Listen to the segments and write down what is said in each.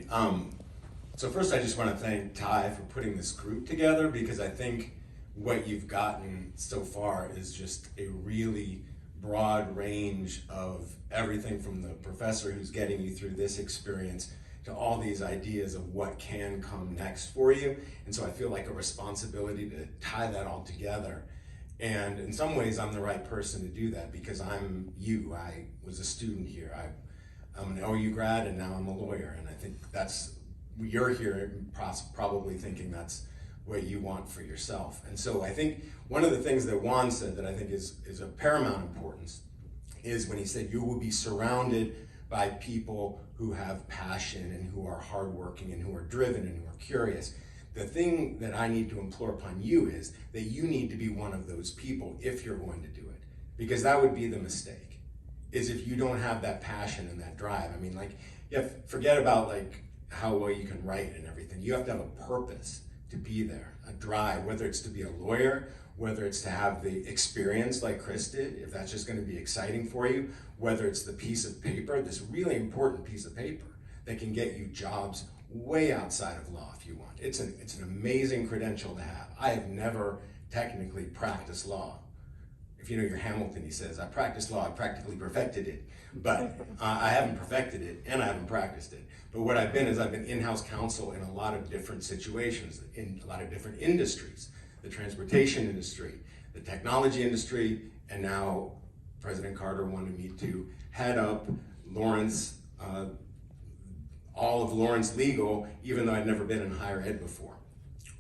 So first I just want to thank Ty for putting this group together, because I think what you've gotten so far is just a really broad range of everything from the professor who's getting you through this experience to all these ideas of what can come next for you. And so I feel like a responsibility to tie that all together. And in some ways I'm the right person to do that, because I'm you. I was a student here. I'm an OU grad and now I'm a lawyer, and I think you're here probably thinking that's what you want for yourself. And so I think one of the things that Juan said that I think is of paramount importance is when he said you will be surrounded by people who have passion and who are hardworking and who are driven and who are curious. The thing that I need to implore upon you is that you need to be one of those people if you're going to do it, because that would be the mistake, is if you don't have that passion and that drive. I mean, like, forget about like how well you can write and everything. You have to have a purpose to be there, a drive, whether it's to be a lawyer, whether it's to have the experience like Chris did, if that's just going to be exciting for you, whether it's the piece of paper, this really important piece of paper that can get you jobs way outside of law if you want. It's an amazing credential to have. I have never technically practiced law. If you know your Hamilton, he says, I practiced law, I practically perfected it. But I haven't perfected it and I haven't practiced it. But what I've been is I've been in-house counsel in a lot of different situations, in a lot of different industries, the transportation industry, the technology industry, and now President Carter wanted me to head up Lawrence, all of Lawrence Legal, even though I'd never been in higher ed before.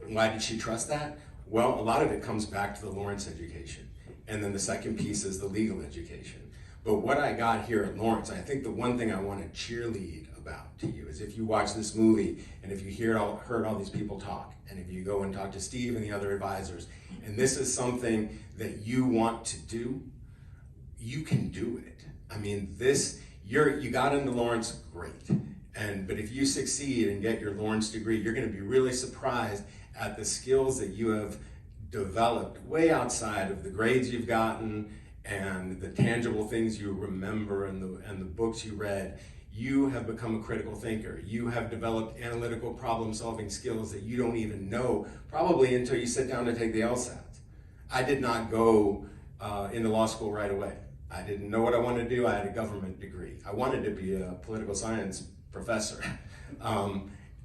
Why did she trust that? Well, a lot of it comes back to the Lawrence education. And then the second piece is the legal education. But what I got here at Lawrence, I think the one thing I want to cheerlead about to you is if you watch this movie and if you heard all these people talk, and if you go and talk to Steve and the other advisors, and this is something that you want to do, you can do it. I mean, you got into Lawrence, great. But if you succeed and get your Lawrence degree, you're going to be really surprised at the skills that you have developed way outside of the grades you've gotten and the tangible things you remember and the books you read. You have become a critical thinker. You have developed analytical problem-solving skills that you don't even know probably until you sit down to take the LSAT. I did not go into law school right away. I didn't know what I wanted to do. I had a government degree. I wanted to be a political science professor.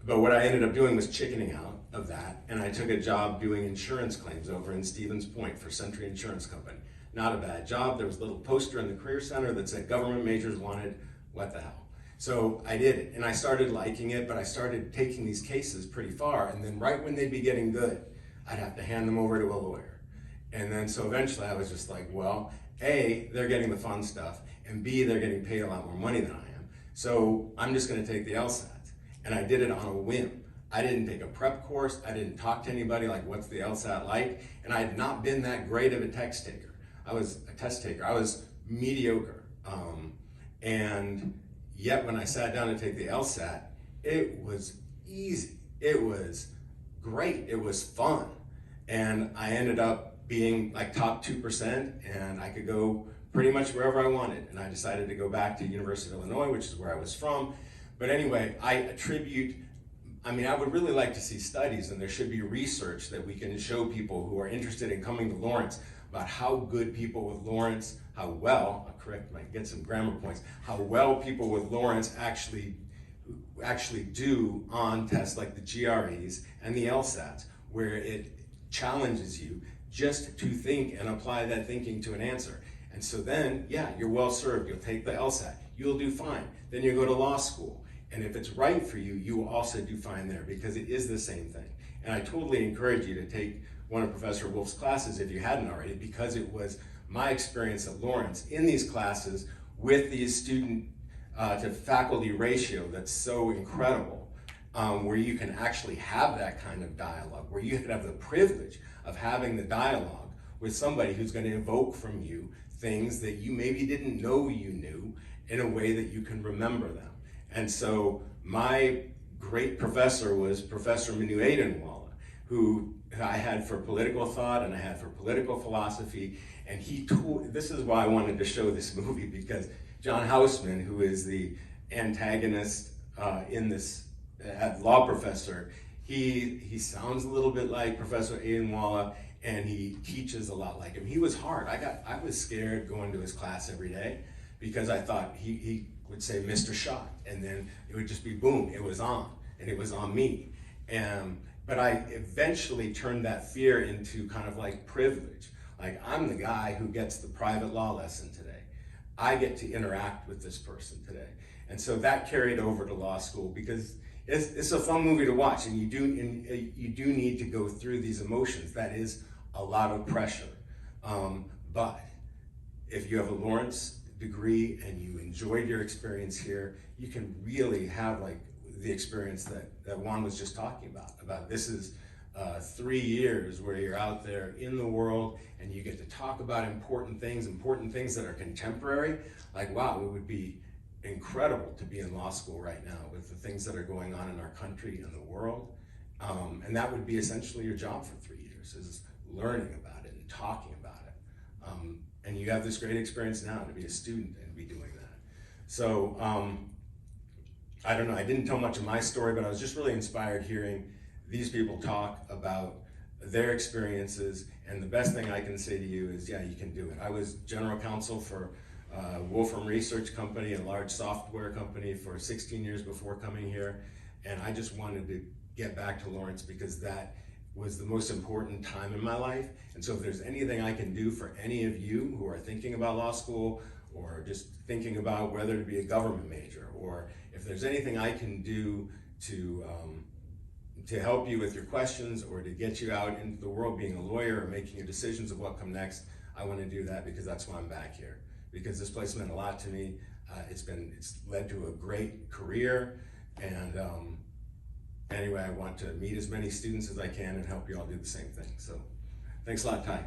But what I ended up doing was chickening out of that, and I took a job doing insurance claims over in Stevens Point for Century Insurance Company. Not a bad job. There was a little poster in the Career Center that said government majors wanted, what the hell. So I did it, and I started liking it, but I started taking these cases pretty far, and then right when they'd be getting good, I'd have to hand them over to a lawyer. And then so eventually I was just like, well, A, they're getting the fun stuff, and B, they're getting paid a lot more money than I am. So I'm just gonna take the LSAT. And I did it on a whim. I didn't take a prep course. I didn't talk to anybody like, what's the LSAT like? And I had not been that great of a test taker. I was mediocre. And yet when I sat down to take the LSAT, it was easy. It was great. It was fun. And I ended up being like top 2%, and I could go pretty much wherever I wanted. And I decided to go back to University of Illinois, which is where I was from. But anyway, I would really like to see studies, and there should be research that we can show people who are interested in coming to Lawrence about how good people with Lawrence, how well people with Lawrence actually do on tests like the GREs and the LSATs, where it challenges you just to think and apply that thinking to an answer. And so then, yeah, you're well served. You'll take the LSAT. You'll do fine. Then you go to law school. And if it's right for you, you will also do fine there, because it is the same thing. And I totally encourage you to take one of Professor Wolf's classes if you hadn't already, because it was my experience at Lawrence in these classes with these student to faculty ratio that's so incredible, where you can actually have that kind of dialogue, where you can have the privilege of having the dialogue with somebody who's going to evoke from you things that you maybe didn't know you knew in a way that you can remember them. And so my great professor was Professor Manu Adenwala, who I had for political thought and I had for political philosophy. And this is why I wanted to show this movie, because John Houseman, who is the antagonist in this had law professor. He sounds a little bit like Professor Adenwala, and he teaches a lot like him. He was hard. I was scared going to his class every day because I thought he would say Mr. Schacht, and then it would just be boom, it was on, and it was on me. But I eventually turned that fear into kind of like privilege. Like, I'm the guy who gets the private law lesson today. I get to interact with this person today. And so that carried over to law school because it's a fun movie to watch, and you do need to go through these emotions. That is a lot of pressure. But if you have a Lawrence degree and you enjoyed your experience here, you can really have like the experience that Juan was just talking about. This is 3 years where you're out there in the world and you get to talk about important things that are contemporary. Like, wow, it would be incredible to be in law school right now with the things that are going on in our country and the world. And that would be essentially your job for 3 years, is learning about it and talking about it. And you have this great experience now to be a student and be doing that. So I don't know, I didn't tell much of my story, but I was just really inspired hearing these people talk about their experiences, and the best thing I can say to you is, yeah, you can do it. I was general counsel for Wolfram Research Company, a large software company, for 16 years before coming here, and I just wanted to get back to Lawrence because that was the most important time in my life. And so if there's anything I can do for any of you who are thinking about law school, or just thinking about whether to be a government major, or if there's anything I can do to help you with your questions or to get you out into the world being a lawyer or making your decisions of what come next, I want to do that because that's why I'm back here. Because this place meant a lot to me. It's led to a great career, and anyway, I want to meet as many students as I can and help you all do the same thing. So thanks a lot, Ty.